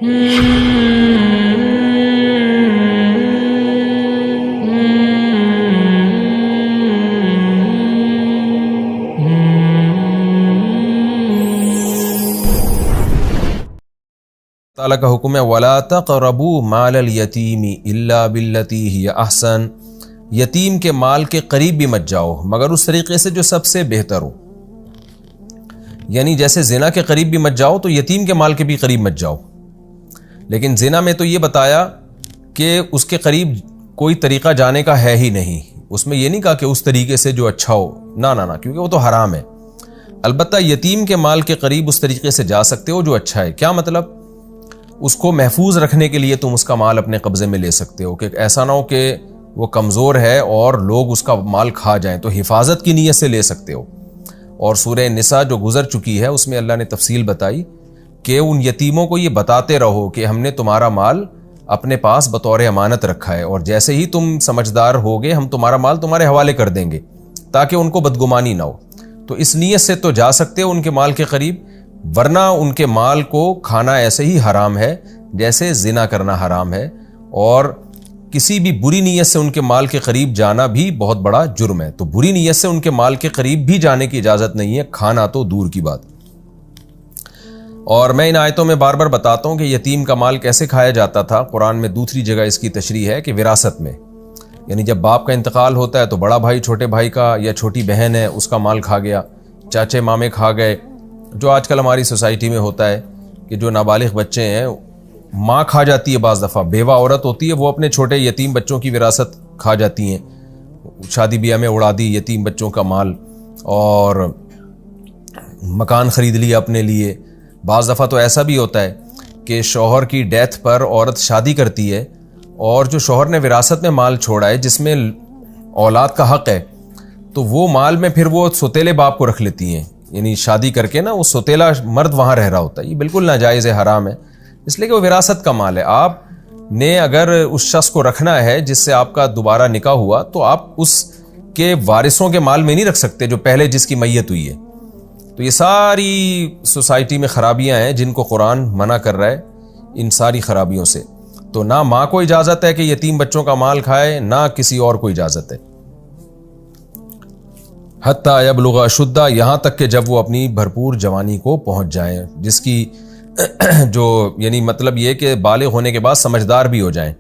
تعالیٰ کا حکم ہے وَلَا تَقْرَبُوا مَالَ الْيَتِيمِ إِلَّا بِالَّتِي هِيَ أَحْسَنُ، یتیم کے مال کے قریب بھی مت جاؤ مگر اس طریقے سے جو سب سے بہتر ہو. یعنی جیسے زنا کے قریب بھی مت جاؤ تو یتیم کے مال کے بھی قریب مت جاؤ. لیکن زنا میں تو یہ بتایا کہ اس کے قریب کوئی طریقہ جانے کا ہے ہی نہیں. اس میں یہ نہیں کہا کہ اس طریقے سے جو اچھا ہو، نہ کیونکہ وہ تو حرام ہے. البتہ یتیم کے مال کے قریب اس طریقے سے جا سکتے ہو جو اچھا ہے. کیا مطلب؟ اس کو محفوظ رکھنے کے لیے تم اس کا مال اپنے قبضے میں لے سکتے ہو کہ ایسا نہ ہو کہ وہ کمزور ہے اور لوگ اس کا مال کھا جائیں، تو حفاظت کی نیت سے لے سکتے ہو. اور سورہ نساء جو گزر چکی ہے اس میں اللہ نے تفصیل بتائی کہ ان یتیموں کو یہ بتاتے رہو کہ ہم نے تمہارا مال اپنے پاس بطور امانت رکھا ہے، اور جیسے ہی تم سمجھدار ہوگے ہم تمہارا مال تمہارے حوالے کر دیں گے تاکہ ان کو بدگمانی نہ ہو. تو اس نیت سے تو جا سکتے ہو ان کے مال کے قریب، ورنہ ان کے مال کو کھانا ایسے ہی حرام ہے جیسے زنا کرنا حرام ہے، اور کسی بھی بری نیت سے ان کے مال کے قریب جانا بھی بہت بڑا جرم ہے. تو بری نیت سے ان کے مال کے قریب بھی جانے کی اجازت نہیں ہے، کھانا تو دور کی بات. اور میں ان آیتوں میں بار بار بتاتا ہوں کہ یتیم کا مال کیسے کھایا جاتا تھا. قرآن میں دوسری جگہ اس کی تشریح ہے کہ وراثت میں، یعنی جب باپ کا انتقال ہوتا ہے تو بڑا بھائی چھوٹے بھائی کا یا چھوٹی بہن ہے اس کا مال کھا گیا، چاچے مامے کھا گئے، جو آج کل ہماری سوسائٹی میں ہوتا ہے کہ جو نابالغ بچے ہیں ماں کھا جاتی ہے، بعض دفعہ بیوہ عورت ہوتی ہے وہ اپنے چھوٹے یتیم بچوں کی وراثت کھا جاتی ہیں، شادی بیاہ میں اڑا دی یتیم بچوں کا مال اور مکان خرید لیا اپنے لیے. بعض دفعہ تو ایسا بھی ہوتا ہے کہ شوہر کی ڈیتھ پر عورت شادی کرتی ہے اور جو شوہر نے وراثت میں مال چھوڑا ہے جس میں اولاد کا حق ہے تو وہ مال میں پھر وہ سوتیلے باپ کو رکھ لیتی ہیں، یعنی شادی کر کے نا وہ سوتیلا مرد وہاں رہ رہا ہوتا ہے. یہ بالکل ناجائز ہے، حرام ہے، اس لیے کہ وہ وراثت کا مال ہے. آپ نے اگر اس شخص کو رکھنا ہے جس سے آپ کا دوبارہ نکاح ہوا تو آپ اس کے وارثوں کے مال میں نہیں رکھ سکتے جو پہلے جس کی میت ہوئی ہے. تو یہ ساری سوسائٹی میں خرابیاں ہیں جن کو قرآن منع کر رہا ہے ان ساری خرابیوں سے. تو نہ ماں کو اجازت ہے کہ یتیم بچوں کا مال کھائے، نہ کسی اور کو اجازت ہے. حتیٰ یبلغ اشدہ، یہاں تک کہ جب وہ اپنی بھرپور جوانی کو پہنچ جائیں، جس کی جو یعنی مطلب یہ کہ بالغ ہونے کے بعد سمجھدار بھی ہو جائیں.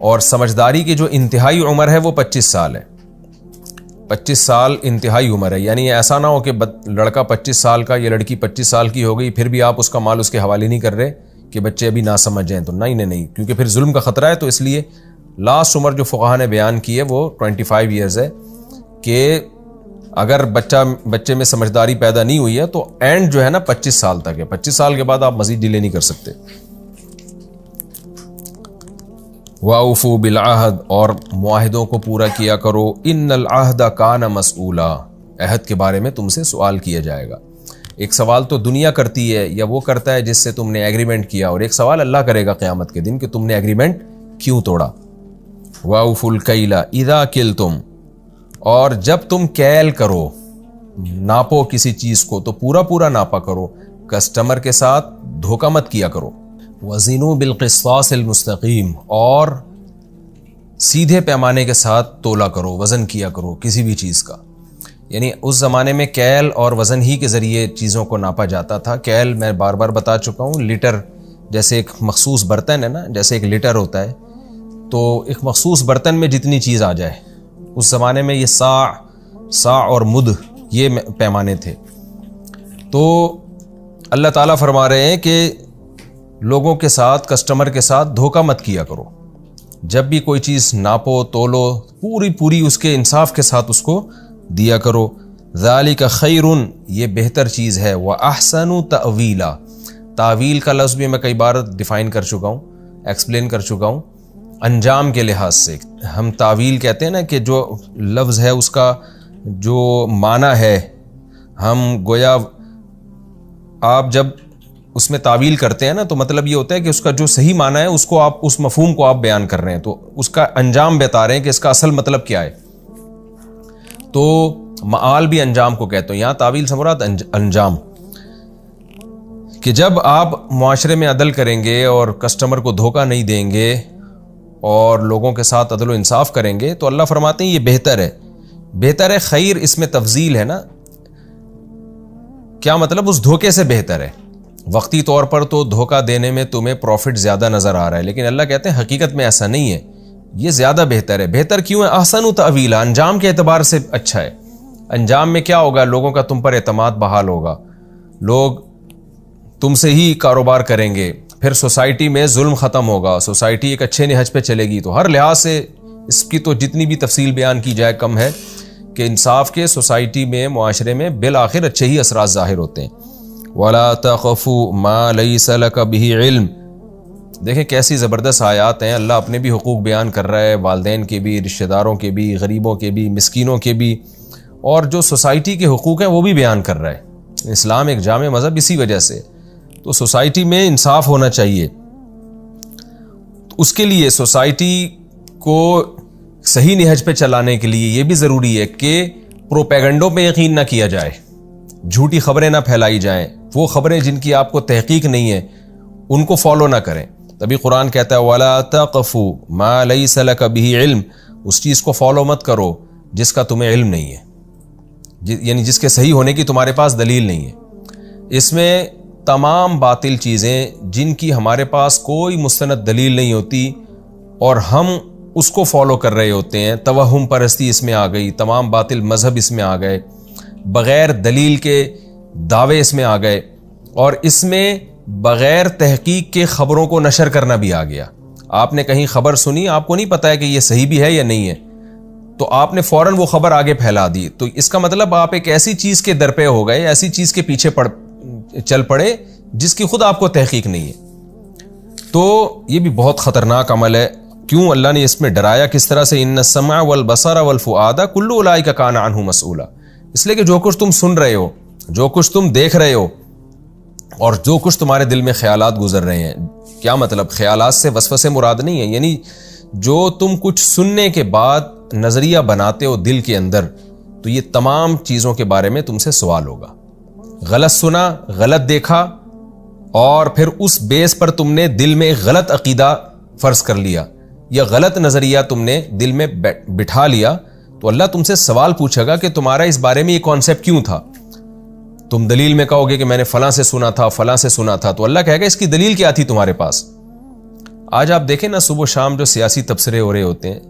اور سمجھداری کی جو انتہائی عمر ہے وہ 25 سال ہے. 25 سال انتہائی عمر ہے، یعنی ایسا نہ ہو کہ لڑکا 25 سال کا یا لڑکی 25 سال کی ہو گئی پھر بھی آپ اس کا مال اس کے حوالے نہیں کر رہے کہ بچے ابھی نہ سمجھ جائیں. تو نہیں، کیونکہ پھر ظلم کا خطرہ ہے. تو اس لیے لاسٹ عمر جو فقہا نے بیان کی ہے وہ 25 ایئرز ہے کہ اگر بچے میں سمجھداری پیدا نہیں ہوئی ہے تو اینڈ جو ہے نا 25 سال تک ہے. 25 سال کے بعد آپ مزید ڈیلے نہیں کر سکتے. وَأَوْفُوا بِالْعَهْدِ، اور معاہدوں کو پورا کیا کرو. إِنَّ الْعَهْدَ كَانَ مَسْئُولًا، عہد کے بارے میں تم سے سوال کیا جائے گا. ایک سوال تو دنیا کرتی ہے یا وہ کرتا ہے جس سے تم نے ایگریمنٹ کیا، اور ایک سوال اللہ کرے گا قیامت کے دن کہ تم نے ایگریمنٹ کیوں توڑا. وَأَوْفُوا الْكَيْلَ إِذَا كِلْتُمْ، اور جب تم کیل کرو، ناپو کسی چیز کو تو پورا ناپا کرو، کسٹمر کے ساتھ دھوکہ مت کیا کرو. وزنوا بالقسطاس المستقیم، اور سیدھے پیمانے کے ساتھ تولا کرو، وزن کیا کرو کسی بھی چیز کا. یعنی اس زمانے میں کیل اور وزن ہی کے ذریعے چیزوں کو ناپا جاتا تھا. کیل میں بار بار بتا چکا ہوں، لیٹر جیسے ایک مخصوص برتن ہے نا، جیسے ایک لیٹر ہوتا ہے تو ایک مخصوص برتن میں جتنی چیز آ جائے. اس زمانے میں یہ سا اور مد یہ پیمانے تھے. تو اللہ تعالیٰ فرما رہے ہیں کہ لوگوں کے ساتھ، کسٹمر کے ساتھ دھوکہ مت کیا کرو. جب بھی کوئی چیز ناپو تولو پوری اس کے انصاف کے ساتھ اس کو دیا کرو. ذالک خیر، یہ بہتر چیز ہے. وَأَحْسَنُ تَأْوِيلًا، تعویل کا لفظ بھی میں کئی بار ڈیفائن کر چکا ہوں، ایکسپلین کر چکا ہوں. انجام کے لحاظ سے ہم تعویل کہتے ہیں نا کہ جو لفظ ہے اس کا جو معنی ہے، ہم گویا آپ جب اس میں تعویل کرتے ہیں نا تو مطلب یہ ہوتا ہے کہ اس کا جو صحیح معنی ہے اس کو آپ، اس مفہوم کو آپ بیان کر رہے ہیں، تو اس کا انجام بتا رہے ہیں کہ اس کا اصل مطلب کیا ہے. تو معال بھی انجام کو کہتے ہیں، یہاں تعویل سے مراد انجام. کہ جب آپ معاشرے میں عدل کریں گے اور کسٹمر کو دھوکہ نہیں دیں گے اور لوگوں کے ساتھ عدل و انصاف کریں گے تو اللہ فرماتے ہیں یہ بہتر ہے. بہتر ہے، خیر اس میں تفضیل ہے نا. کیا مطلب؟ اس دھوکے سے بہتر ہے. وقتی طور پر تو دھوکہ دینے میں تمہیں پروفٹ زیادہ نظر آ رہا ہے، لیکن اللہ کہتے ہیں حقیقت میں ایسا نہیں ہے، یہ زیادہ بہتر ہے. بہتر کیوں ہے؟ احسن تأویلا، انجام کے اعتبار سے اچھا ہے. انجام میں کیا ہوگا؟ لوگوں کا تم پر اعتماد بحال ہوگا، لوگ تم سے ہی کاروبار کریں گے، پھر سوسائٹی میں ظلم ختم ہوگا، سوسائٹی ایک اچھے نہج پہ چلے گی. تو ہر لحاظ سے اس کی تو جتنی بھی تفصیل بیان کی جائے کم ہے کہ انصاف کے سوسائٹی میں، معاشرے میں بالآخر اچھے ہی اثرات ظاہر ہوتے ہیں. وَلَا تَخْفُوا مَا لَيْسَ لَكَ بِهِ عِلْم. دیکھیں کیسی زبردست آیات ہیں. اللہ اپنے بھی حقوق بیان کر رہا ہے، والدین کے بھی، رشتہ داروں کے بھی، غریبوں کے بھی، مسکینوں کے بھی، اور جو سوسائٹی کے حقوق ہیں وہ بھی بیان کر رہا ہے. اسلام ایک جامع مذہب اسی وجہ سے. تو سوسائٹی میں انصاف ہونا چاہیے. اس کے لیے سوسائٹی کو صحیح نہج پہ چلانے کے لیے یہ بھی ضروری ہے کہ پروپیگنڈوں پہ یقین نہ کیا جائے، جھوٹی خبریں نہ پھیلائی جائیں. وہ خبریں جن کی آپ کو تحقیق نہیں ہے ان کو فالو نہ کریں. تبھی قرآن کہتا ہے وَلَا تَقْفُوا مَا لَيْسَ لَكَ بِهِ عِلْم. اس چیز کو فالو مت کرو جس کا تمہیں علم نہیں ہے، یعنی جس کے صحیح ہونے کی تمہارے پاس دلیل نہیں ہے. اس میں تمام باطل چیزیں جن کی ہمارے پاس کوئی مستند دلیل نہیں ہوتی اور ہم اس کو فالو کر رہے ہوتے ہیں. توہم پرستی اس میں آ گئی، تمام باطل مذہب اس میں آ گئے، بغیر دلیل کے دعوے اس میں آ گئے، اور اس میں بغیر تحقیق کے خبروں کو نشر کرنا بھی آ گیا. آپ نے کہیں خبر سنی، آپ کو نہیں پتہ ہے کہ یہ صحیح بھی ہے یا نہیں ہے، تو آپ نے فوراً وہ خبر آگے پھیلا دی. تو اس کا مطلب آپ ایک ایسی چیز کے درپے ہو گئے، ایسی چیز کے پیچھے چل پڑے جس کی خود آپ کو تحقیق نہیں ہے. تو یہ بھی بہت خطرناک عمل ہے. کیوں اللہ نے اس میں ڈرایا کس طرح سے؟ ان السمع والبصر والفؤاد کل اولئک کان عنہ مسئولا. اس لیے کہ جو کچھ تم سن رہے ہو، جو کچھ تم دیکھ رہے ہو، اور جو کچھ تمہارے دل میں خیالات گزر رہے ہیں. کیا مطلب؟ خیالات سے وسوسے مراد نہیں ہے، یعنی جو تم کچھ سننے کے بعد نظریہ بناتے ہو دل کے اندر، تو یہ تمام چیزوں کے بارے میں تم سے سوال ہوگا. غلط سنا، غلط دیکھا، اور پھر اس بیس پر تم نے دل میں غلط عقیدہ فرض کر لیا یا غلط نظریہ تم نے دل میں بٹھا لیا، تو اللہ تم سے سوال پوچھے گا کہ تمہارا اس بارے میں یہ کانسیپٹ کیوں تھا. تم دلیل میں کہو گے کہ میں نے فلاں سے سنا تھا، فلاں سے سنا تھا، تو اللہ کہے گا اس کی دلیل کیا تھی تمہارے پاس؟ آج آپ دیکھیں نا، صبح و شام جو سیاسی تبصرے ہو رہے ہوتے ہیں،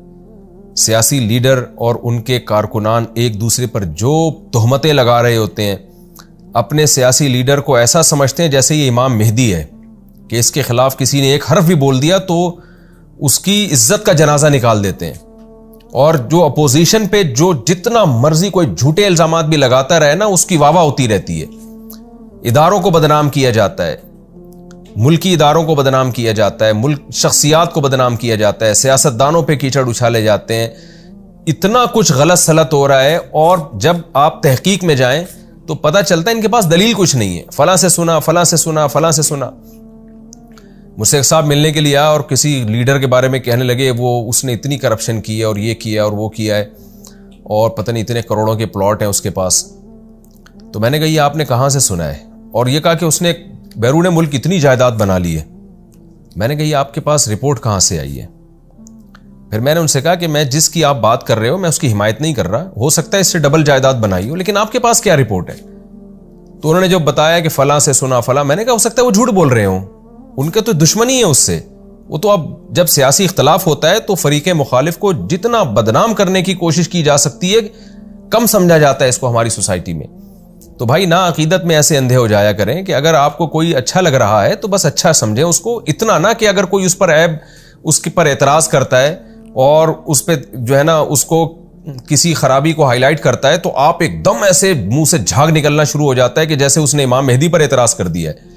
سیاسی لیڈر اور ان کے کارکنان ایک دوسرے پر جو تہمتیں لگا رہے ہوتے ہیں، اپنے سیاسی لیڈر کو ایسا سمجھتے ہیں جیسے یہ امام مہدی ہے کہ اس کے خلاف کسی نے ایک حرف بھی بول دیا تو اس کی عزت کا جنازہ نکال دیتے ہیں. اور جو اپوزیشن پہ جو جتنا مرضی کوئی جھوٹے الزامات بھی لگاتا رہے نا، اس کی واہ واہ ہوتی رہتی ہے. اداروں کو بدنام کیا جاتا ہے، ملکی اداروں کو بدنام کیا جاتا ہے، ملک شخصیات کو بدنام کیا جاتا ہے، سیاستدانوں پہ کیچڑ اچھالے جاتے ہیں. اتنا کچھ غلط سلط ہو رہا ہے، اور جب آپ تحقیق میں جائیں تو پتہ چلتا ہے ان کے پاس دلیل کچھ نہیں ہے. فلاں سے سنا، فلاں سے سنا، فلاں سے سنا. مجھ سے ایک صاحب ملنے کے لیے آیا اور کسی لیڈر کے بارے میں کہنے لگے وہ اس نے اتنی کرپشن کی ہے اور یہ کیا اور وہ کیا ہے اور پتہ نہیں اتنے کروڑوں کے پلاٹ ہیں اس کے پاس. تو میں نے کہا یہ آپ نے کہاں سے سنا ہے؟ اور یہ کہا کہ اس نے بیرون ملک اتنی جائیداد بنا لی ہے. میں نے کہا یہ آپ کے پاس رپورٹ کہاں سے آئی ہے؟ پھر میں نے ان سے کہا کہ میں جس کی آپ بات کر رہے ہو میں اس کی حمایت نہیں کر رہا، ہو سکتا ہے اس سے ڈبل جائیداد بنائی ہو، لیکن آپ کے پاس کیا رپورٹ ہے؟ تو انہوں نے جو بتایا کہ فلاں سے سنا فلاں، میں نے کہا ہو سکتا ہے وہ جھوٹ بول رہے ہوں، ان کے تو دشمنی ہے اس سے. وہ تو اب جب سیاسی اختلاف ہوتا ہے تو فریق مخالف کو جتنا بدنام کرنے کی کوشش کی جا سکتی ہے، کم سمجھا جاتا ہے اس کو ہماری سوسائٹی میں. تو بھائی نا عقیدت میں ایسے اندھے ہو جایا کریں کہ اگر آپ کو کوئی اچھا لگ رہا ہے تو بس اچھا سمجھیں اس کو، اتنا نہ کہ اگر کوئی اس پر عیب، اس کے پر اعتراض کرتا ہے اور اس پہ جو ہے نا اس کو کسی خرابی کو ہائی لائٹ کرتا ہے تو آپ ایک دم ایسے منہ سے جھاگ نکلنا شروع ہو جاتا ہے کہ جیسے اس نے امام مہدی پر اعتراض کر دیا ہے.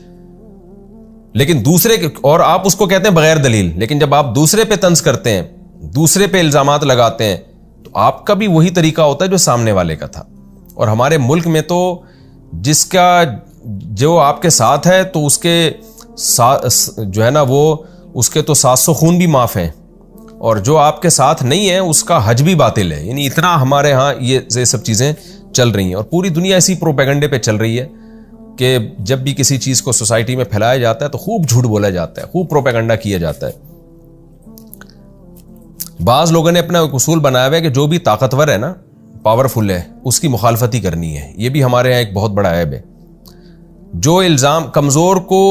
لیکن دوسرے اور آپ اس کو کہتے ہیں بغیر دلیل، لیکن جب آپ دوسرے پہ طنز کرتے ہیں، دوسرے پہ الزامات لگاتے ہیں، تو آپ کا بھی وہی طریقہ ہوتا ہے جو سامنے والے کا تھا. اور ہمارے ملک میں تو جس کا جو آپ کے ساتھ ہے تو اس کے جو ہے نا وہ اس کے تو 700 خون بھی معاف ہیں، اور جو آپ کے ساتھ نہیں ہے اس کا حج بھی باطل ہے. یعنی اتنا ہمارے ہاں یہ سب چیزیں چل رہی ہیں اور پوری دنیا اسی پروپیگنڈے پہ چل رہی ہے. کہ جب بھی کسی چیز کو سوسائٹی میں پھیلایا جاتا ہے تو خوب جھوٹ بولا جاتا ہے, خوب پروپیگنڈا کیا جاتا ہے. بعض لوگوں نے اپنا ایک اصول بنایا ہوا ہے کہ جو بھی طاقتور ہے نا, پاورفل ہے, اس کی مخالفت ہی کرنی ہے. یہ بھی ہمارے یہاں ایک بہت بڑا عیب ہے. جو الزام کمزور کو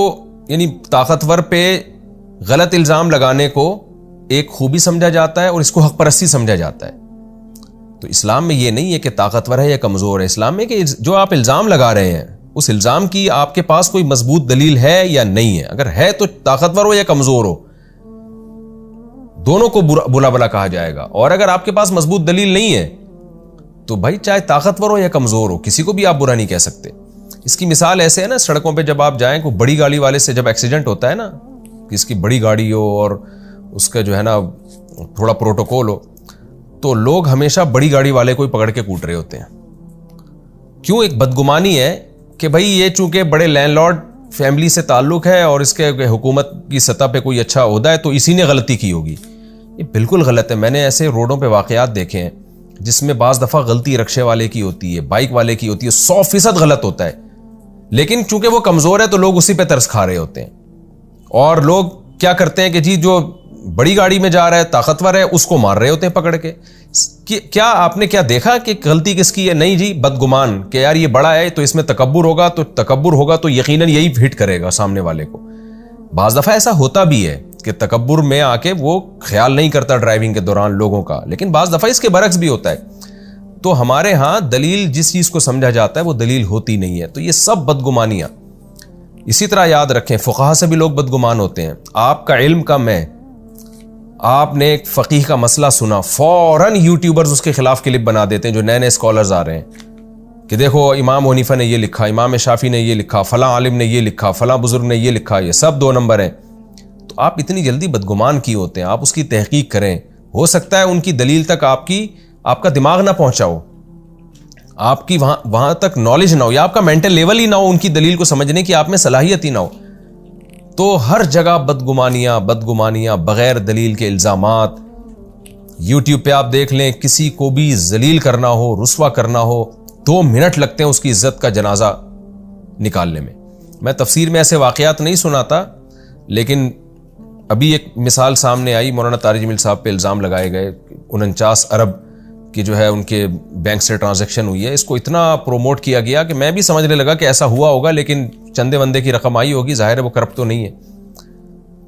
یعنی طاقتور پہ غلط الزام لگانے کو ایک خوبی سمجھا جاتا ہے اور اس کو حق پرستی سمجھا جاتا ہے. تو اسلام میں یہ نہیں ہے کہ طاقتور ہے یا کمزور ہے. اسلام میں کہ جو آپ الزام لگا رہے ہیں اس الزام کی آپ کے پاس کوئی مضبوط دلیل ہے یا نہیں ہے. اگر ہے تو طاقتور ہو یا کمزور ہو, دونوں کو بلا بلا کہا جائے گا. اور اگر آپ کے پاس مضبوط دلیل نہیں ہے تو بھائی چاہے طاقتور ہو یا کمزور ہو, کسی کو بھی آپ برا نہیں کہہ سکتے. اس کی مثال ایسے ہے نا, سڑکوں پہ جب آپ جائیں کوئی بڑی گاڑی والے سے جب ایکسیڈنٹ ہوتا ہے نا, کہ اس کی بڑی گاڑی ہو اور اس کا جو ہے نا تھوڑا پروٹوکول ہو, تو لوگ ہمیشہ بڑی گاڑی والے کو ہی پکڑ کے کوٹ رہے ہوتے ہیں. کیوں؟ ایک بدگمانی ہے کہ بھائی یہ چونکہ بڑے لینڈ لارڈ فیملی سے تعلق ہے اور اس کے حکومت کی سطح پہ کوئی اچھا عہدہ ہے تو اسی نے غلطی کی ہوگی. یہ بالکل غلط ہے. میں نے ایسے روڈوں پہ واقعات دیکھے ہیں جس میں بعض دفعہ غلطی رکشے والے کی ہوتی ہے, بائک والے کی ہوتی ہے, 100% غلط ہوتا ہے, لیکن چونکہ وہ کمزور ہے تو لوگ اسی پہ ترس کھا رہے ہوتے ہیں. اور لوگ کیا کرتے ہیں کہ جی جو بڑی گاڑی میں جا رہا ہے, طاقتور ہے, اس کو مار رہے ہوتے ہیں پکڑ کے. کیا آپ نے کیا دیکھا کہ غلطی کس کی ہے؟ نہیں جی, بدگمان کہ یار یہ بڑا ہے تو اس میں تکبر ہوگا تو یقیناً یہی ہٹ کرے گا سامنے والے کو. بعض دفعہ ایسا ہوتا بھی ہے کہ تکبر میں آ کے وہ خیال نہیں کرتا ڈرائیونگ کے دوران لوگوں کا, لیکن بعض دفعہ اس کے برعکس بھی ہوتا ہے. تو ہمارے ہاں دلیل جس چیز کو سمجھا جاتا ہے وہ دلیل ہوتی نہیں ہے. تو یہ سب بدگمانیاں. اسی طرح یاد رکھیں فقہا سے بھی لوگ بدگمان ہوتے ہیں. آپ کا علم کم ہے, آپ نے ایک فقیہ کا مسئلہ سنا, فوراً یوٹیوبرز اس کے خلاف کلپ بنا دیتے ہیں جو نئے نئے اسکالرز آ رہے ہیں کہ دیکھو امام حنیفہ نے یہ لکھا, امام شافعی نے یہ لکھا, فلاں عالم نے یہ لکھا, فلاں بزرگ نے یہ لکھا, یہ سب 2 نمبر ہیں. تو آپ اتنی جلدی بدگمان کی ہوتے ہیں؟ آپ اس کی تحقیق کریں. ہو سکتا ہے ان کی دلیل تک آپ کا دماغ نہ پہنچا ہو, آپ کی وہاں تک نالج نہ ہو, یا آپ کا مینٹل لیول ہی نہ ہو ان کی دلیل کو سمجھنے کی آپ میں صلاحیت ہی نہ ہو. تو ہر جگہ بدگمانیاں, بغیر دلیل کے الزامات. یوٹیوب پہ آپ دیکھ لیں, کسی کو بھی ذلیل کرنا ہو, رسوا کرنا ہو, 2 منٹ لگتے ہیں اس کی عزت کا جنازہ نکالنے میں. میں تفسیر میں ایسے واقعات نہیں سناتا, لیکن ابھی ایک مثال سامنے آئی, مولانا طارق جمیل صاحب پہ الزام لگائے گئے 49 ارب کی جو ہے ان کے بینک سے ٹرانزیکشن ہوئی ہے. اس کو اتنا پروموٹ کیا گیا کہ میں بھی سمجھنے لگا کہ ایسا ہوا ہوگا, لیکن چندے وندے کی رقم آئی ہوگی, ظاہر ہے وہ کرپٹ تو نہیں ہے.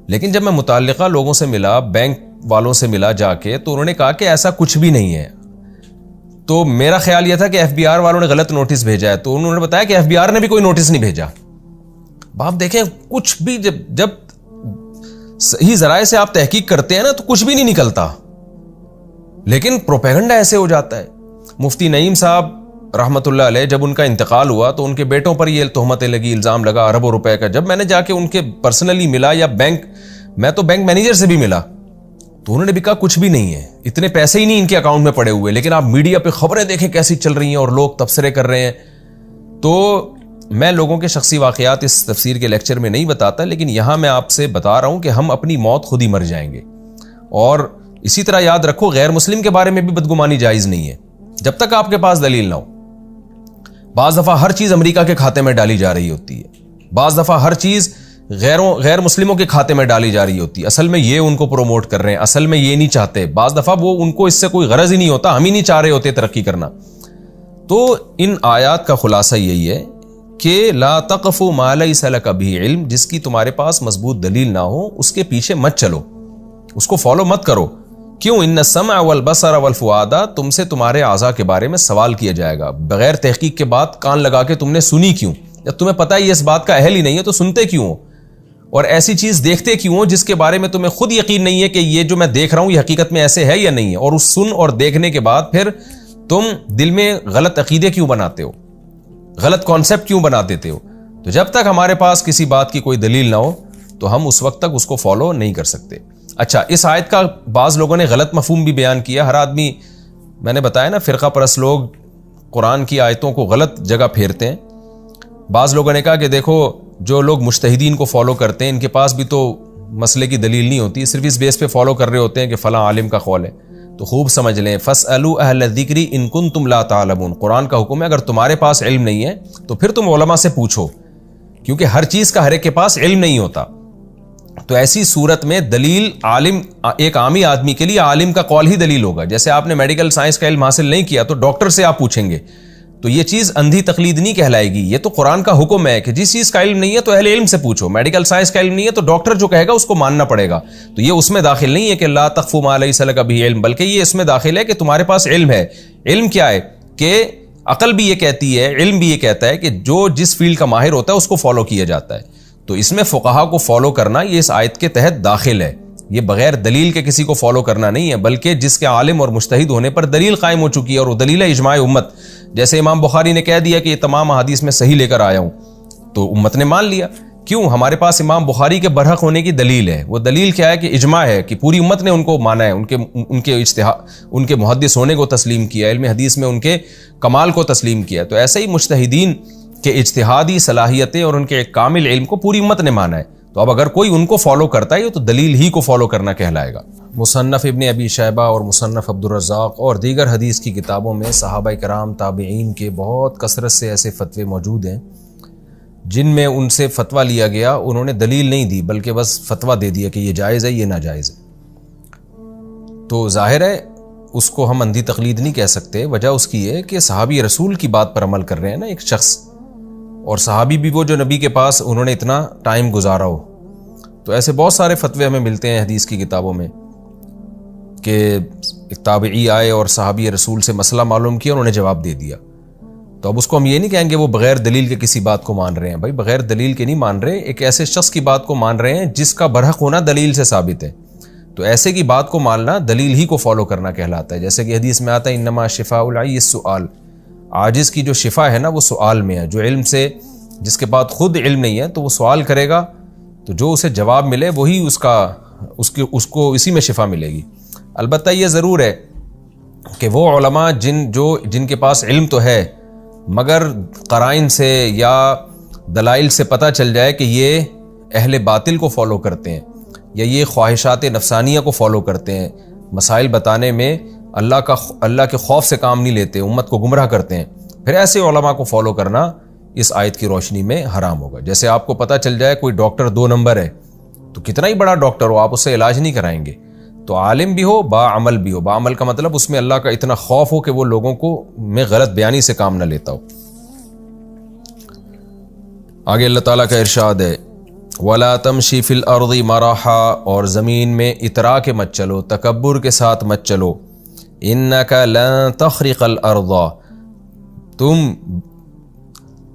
لیکن جب میں متعلقہ لوگوں سے ملا, بینک والوں سے ملا جا کے, تو انہوں نے کہا کہ ایسا کچھ بھی نہیں ہے. تو میرا خیال یہ تھا کہ FBI والوں نے غلط نوٹس بھیجا ہے, تو انہوں نے بتایا کہ FBI نے بھی کوئی نوٹس نہیں بھیجا. آپ دیکھیں کچھ بھی جب صحیح ذرائع سے آپ تحقیق کرتے ہیں نا تو کچھ بھی نہیں نکلتا, لیکن پروپیگنڈا ایسے ہو جاتا ہے. مفتی نعیم صاحب رحمت اللہ علیہ جب ان کا انتقال ہوا تو ان کے بیٹوں پر یہ تہمتیں لگی, الزام لگا اربوں روپے کا. جب میں نے جا کے ان کے پرسنلی ملا, یا میں تو بینک مینیجر سے بھی ملا, تو انہوں نے بھی کہا کچھ بھی نہیں ہے, اتنے پیسے ہی نہیں ان کے اکاؤنٹ میں پڑے ہوئے. لیکن آپ میڈیا پہ خبریں دیکھیں کیسی چل رہی ہیں اور لوگ تبصرے کر رہے ہیں. تو میں لوگوں کے شخصی واقعات اس تفسیر کے لیکچر میں نہیں بتاتا, لیکن یہاں میں آپ سے بتا رہا ہوں کہ ہم اپنی موت خود ہی مر جائیں گے. اور اسی طرح یاد رکھو غیر مسلم کے بارے میں بھی بدگمانی جائز نہیں ہے جب تک آپ کے پاس دلیل نہ ہو. بعض دفعہ ہر چیز امریکہ کے کھاتے میں ڈالی جا رہی ہوتی ہے, بعض دفعہ ہر چیز غیر مسلموں کے کھاتے میں ڈالی جا رہی ہوتی ہے. اصل میں یہ ان کو پروموٹ کر رہے ہیں, اصل میں یہ نہیں چاہتے. بعض دفعہ وہ ان کو اس سے کوئی غرض ہی نہیں ہوتا, ہم ہی نہیں چاہ رہے ہوتے ترقی کرنا. تو ان آیات کا خلاصہ یہی ہے کہ لا تقف ما لیس لک بہ علم, جس کی تمہارے پاس مضبوط دلیل نہ ہو اس کے پیچھے مت چلو, اس کو فالو مت کرو. کیوں؟ ان السمع والبصر والفؤاد, تم سے تمہارے اعضاء کے بارے میں سوال کیا جائے گا. بغیر تحقیق کے بات کان لگا کے تم نے سنی کیوں؟ جب تمہیں پتہ ہے یہ اس بات کا اہل ہی نہیں ہے تو سنتے کیوں ہو؟ اور ایسی چیز دیکھتے کیوں ہو جس کے بارے میں تمہیں خود یقین نہیں ہے کہ یہ جو میں دیکھ رہا ہوں یہ حقیقت میں ایسے ہے یا نہیں ہے؟ اور اس سن اور دیکھنے کے بعد پھر تم دل میں غلط عقیدے کیوں بناتے ہو, غلط کانسیپٹ کیوں بنا دیتے ہو؟ تو جب تک ہمارے پاس کسی بات کی کوئی دلیل نہ ہو تو ہم اس وقت تک اس کو فالو نہیں کر سکتے. اچھا, اس آیت کا بعض لوگوں نے غلط مفہوم بھی بیان کیا. ہر آدمی, میں نے بتایا نا, فرقہ پرست لوگ قرآن کی آیتوں کو غلط جگہ پھیرتے ہیں. بعض لوگوں نے کہا کہ دیکھو جو لوگ مجتہدین کو فالو کرتے ہیں ان کے پاس بھی تو مسئلے کی دلیل نہیں ہوتی, صرف اس بیس پہ فالو کر رہے ہوتے ہیں کہ فلاں عالم کا قول ہے. تو خوب سمجھ لیں, فاسألوا اہل الذکر ان کنتم لا تعلمون. قرآن کا حکم ہے اگر تمہارے پاس علم نہیں ہے تو پھر تم علماء سے پوچھو. کیونکہ ہر چیز کا ہر ایک کے پاس علم نہیں ہوتا. تو ایسی صورت میں دلیل عالم، ایک عامی آدمی کے لیے عالم کا قول ہی دلیل ہوگا. جیسے آپ نے میڈیکل سائنس کا علم حاصل نہیں کیا تو ڈاکٹر سے آپ پوچھیں گے، تو یہ چیز اندھی تقلید نہیں کہلائے گی. یہ تو قرآن کا حکم ہے کہ جس چیز کا علم نہیں ہے تو اہل علم سے پوچھو. میڈیکل سائنس کا علم نہیں ہے تو ڈاکٹر جو کہے گا اس کو ماننا پڑے گا. تو یہ اس میں داخل نہیں ہے کہ لا تقف ما لیس لک بہ علم، بلکہ یہ اس میں داخل ہے کہ تمہارے پاس علم ہے. علم کیا ہے کہ عقل بھی یہ کہتی ہے، علم بھی یہ کہتا ہے کہ جو جس فیلڈ کا ماہر ہوتا ہے اس کو فالو کیا جاتا ہے. تو اس میں فقہا کو فالو کرنا یہ اس آیت کے تحت داخل ہے. یہ بغیر دلیل کے کسی کو فالو کرنا نہیں ہے، بلکہ جس کے عالم اور مجتہد ہونے پر دلیل قائم ہو چکی ہے، اور وہ دلیل ہے اجماع امت. جیسے امام بخاری نے کہہ دیا کہ یہ تمام احادیث میں صحیح لے کر آیا ہوں، تو امت نے مان لیا. کیوں؟ ہمارے پاس امام بخاری کے برحق ہونے کی دلیل ہے. وہ دلیل کیا ہے کہ اجماع ہے کہ پوری امت نے ان کو مانا ہے، ان کے محدث ہونے کو تسلیم کیا، علم حدیث میں ان کے کمال کو تسلیم کیا. تو ایسے ہی مجتہدین کہ اجتہادی صلاحیتیں اور ان کے کامل علم کو پوری امت نے مانا ہے. تو اب اگر کوئی ان کو فالو کرتا ہے تو دلیل ہی کو فالو کرنا کہلائے گا. مصنف ابن ابی شیبہ اور مصنف عبدالرزاق اور دیگر حدیث کی کتابوں میں صحابہ کرام تابعین کے بہت کثرت سے ایسے فتوے موجود ہیں جن میں ان سے فتویٰ لیا گیا، انہوں نے دلیل نہیں دی بلکہ بس فتویٰ دے دیا کہ یہ جائز ہے یہ ناجائز ہے. تو ظاہر ہے اس کو ہم اندھی تقلید نہیں کہہ سکتے. وجہ اس کی ہے کہ صحابی رسول کی بات پر عمل کر رہے ہیں نا ایک شخص، اور صحابی بھی وہ جو نبی کے پاس انہوں نے اتنا ٹائم گزارا ہو. تو ایسے بہت سارے فتوے ہمیں ملتے ہیں حدیث کی کتابوں میں کہ ایک تابعی آئے اور صحابی رسول سے مسئلہ معلوم کیا، انہوں نے جواب دے دیا. تو اب اس کو ہم یہ نہیں کہیں گے وہ بغیر دلیل کے کسی بات کو مان رہے ہیں. بھائی بغیر دلیل کے نہیں مان رہے، ایک ایسے شخص کی بات کو مان رہے ہیں جس کا برحق ہونا دلیل سے ثابت ہے. تو ایسے کی بات کو ماننا دلیل ہی کو فالو کرنا کہلاتا ہے. جیسے کہ حدیث میں آتا ہے انما شفاء العی السؤال، عاجز کی جو شفا ہے نا وہ سوال میں ہے. جو علم سے، جس کے بعد خود علم نہیں ہے تو وہ سوال کرے گا تو جو اسے جواب ملے وہی اس کو اسی میں شفا ملے گی. البتہ یہ ضرور ہے کہ وہ علماء جن کے پاس علم تو ہے مگر قرائن سے یا دلائل سے پتہ چل جائے کہ یہ اہل باطل کو فالو کرتے ہیں یا یہ خواہشات نفسانیہ کو فالو کرتے ہیں، مسائل بتانے میں اللہ کے خوف سے کام نہیں لیتے، امت کو گمراہ کرتے ہیں، پھر ایسے علماء کو فالو کرنا اس آیت کی روشنی میں حرام ہوگا. جیسے آپ کو پتہ چل جائے کوئی ڈاکٹر 2 نمبر ہے تو کتنا ہی بڑا ڈاکٹر ہو آپ اس سے علاج نہیں کرائیں گے. تو عالم بھی ہو باعمل بھی ہو. باعمل کا مطلب اس میں اللہ کا اتنا خوف ہو کہ وہ لوگوں کو میں غلط بیانی سے کام نہ لیتا ہو. آگے اللہ تعالیٰ کا ارشاد ہے وَلَا تَمْشِ فِي الْأَرْضِ مَرَحًا، اور زمین میں اترا کے مت چلو، تکبر کے ساتھ مت چلو. إِنَّكَ لَن تَخْرِقَ الْأَرْضَ،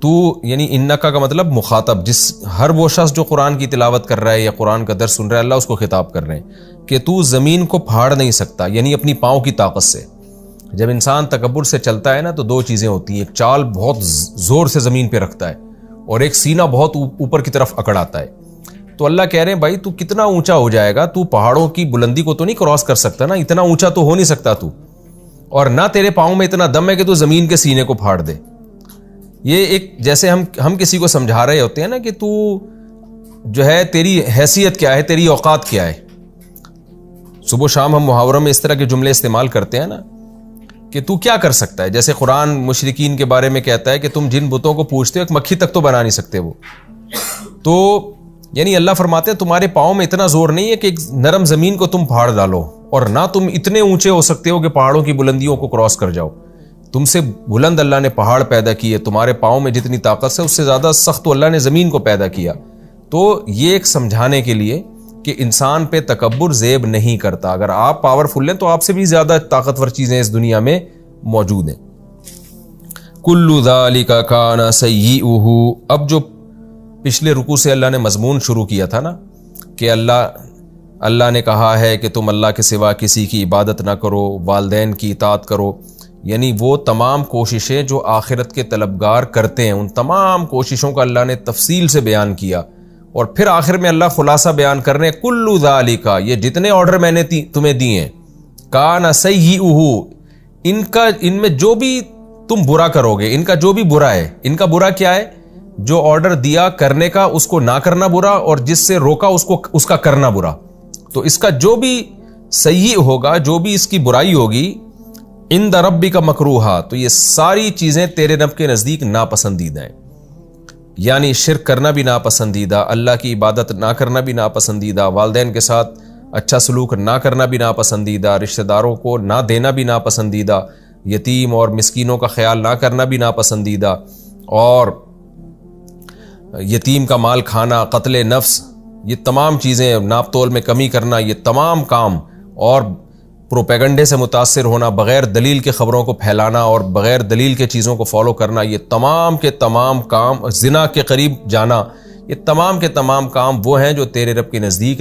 تو یعنی انکا کا مطلب مخاطب، ہر وہ شخص جو قرآن کی تلاوت کر رہا ہے یا قرآن کا درس سن رہا ہے اللہ اس کو خطاب کر رہے ہیں کہ تو زمین کو پھاڑ نہیں سکتا، یعنی اپنی پاؤں کی طاقت سے. جب انسان تکبر سے چلتا ہے نا تو 2 چیزیں ہوتی ہیں، ایک چال بہت زور سے زمین پہ رکھتا ہے اور ایک سینہ بہت اوپر کی طرف اکڑ آتا ہے. تو اللہ کہہ رہے ہیں بھائی تو کتنا اونچا ہو جائے گا، تو پہاڑوں کی بلندی کو تو نہیں کراس کر سکتا نا، اتنا اونچا تو ہو نہیں سکتا تو، اور نہ تیرے پاؤں میں اتنا دم ہے کہ تو زمین کے سینے کو پھاڑ دے. یہ ایک جیسے ہم کسی کو سمجھا رہے ہوتے ہیں نا کہ تو جو ہے تیری حیثیت کیا ہے، تیری اوقات کیا ہے. صبح و شام ہم محاوروں میں اس طرح کے جملے استعمال کرتے ہیں نا کہ تو کیا کر سکتا ہے. جیسے قرآن مشرکین کے بارے میں کہتا ہے کہ تم جن بتوں کو پوجتے ہو ایک مکھی تک تو بنا نہیں سکتے وہ. تو یعنی اللہ فرماتے ہیں تمہارے پاؤں میں اتنا زور نہیں ہے کہ ایک نرم زمین کو تم پھاڑ ڈالو، اور نہ تم اتنے اونچے ہو سکتے ہو کہ پہاڑوں کی بلندیوں کو کراس کر جاؤ. تم سے بلند اللہ نے پہاڑ پیدا کیے، تمہارے پاؤں میں جتنی طاقت ہے اس سے زیادہ سخت تو اللہ نے زمین کو پیدا کیا. تو یہ ایک سمجھانے کے لیے کہ انسان پہ تکبر زیب نہیں کرتا. اگر آپ پاورفل ہیں تو آپ سے بھی زیادہ طاقتور چیزیں اس دنیا میں موجود ہیں. کل ذالک کان سیئہ، اب جو پچھلے رکوع سے اللہ نے مضمون شروع کیا تھا نا کہ اللہ نے کہا ہے کہ تم اللہ کے سوا کسی کی عبادت نہ کرو، والدین کی اطاعت کرو، یعنی وہ تمام کوششیں جو آخرت کے طلبگار کرتے ہیں ان تمام کوششوں کا اللہ نے تفصیل سے بیان کیا. اور پھر آخر میں اللہ خلاصہ بیان کر رہے ہیں کل ذالک، یہ جتنے آرڈر میں نے تمہیں دیے ہیں، کان سیئہ، ان میں جو بھی تم برا کرو گے، ان کا جو بھی برا ہے، ان کا برا کیا ہے؟ جو آرڈر دیا کرنے کا اس کو نہ کرنا برا، اور جس سے روکا اس کا کرنا برا. تو اس کا جو بھی سیئ ہوگا، جو بھی اس کی برائی ہوگی، عند ربک مکروہا، تو یہ ساری چیزیں تیرے رب کے نزدیک ناپسندیدہ ہیں. یعنی شرک کرنا بھی ناپسندیدہ، اللہ کی عبادت نہ کرنا بھی ناپسندیدہ، والدین کے ساتھ اچھا سلوک نہ کرنا بھی ناپسندیدہ، رشتہ داروں کو نہ دینا بھی ناپسندیدہ، یتیم اور مسکینوں کا خیال نہ کرنا بھی ناپسندیدہ، اور یتیم کا مال کھانا، قتل نفس، یہ تمام چیزیں، ناپ تول میں کمی کرنا، یہ تمام کام، اور پروپیگنڈے سے متاثر ہونا، بغیر دلیل کے خبروں کو پھیلانا اور بغیر دلیل کے چیزوں کو فالو کرنا، یہ تمام کے تمام کام، زنا کے قریب جانا، یہ تمام کے تمام کام وہ ہیں جو تیرے رب کے نزدیک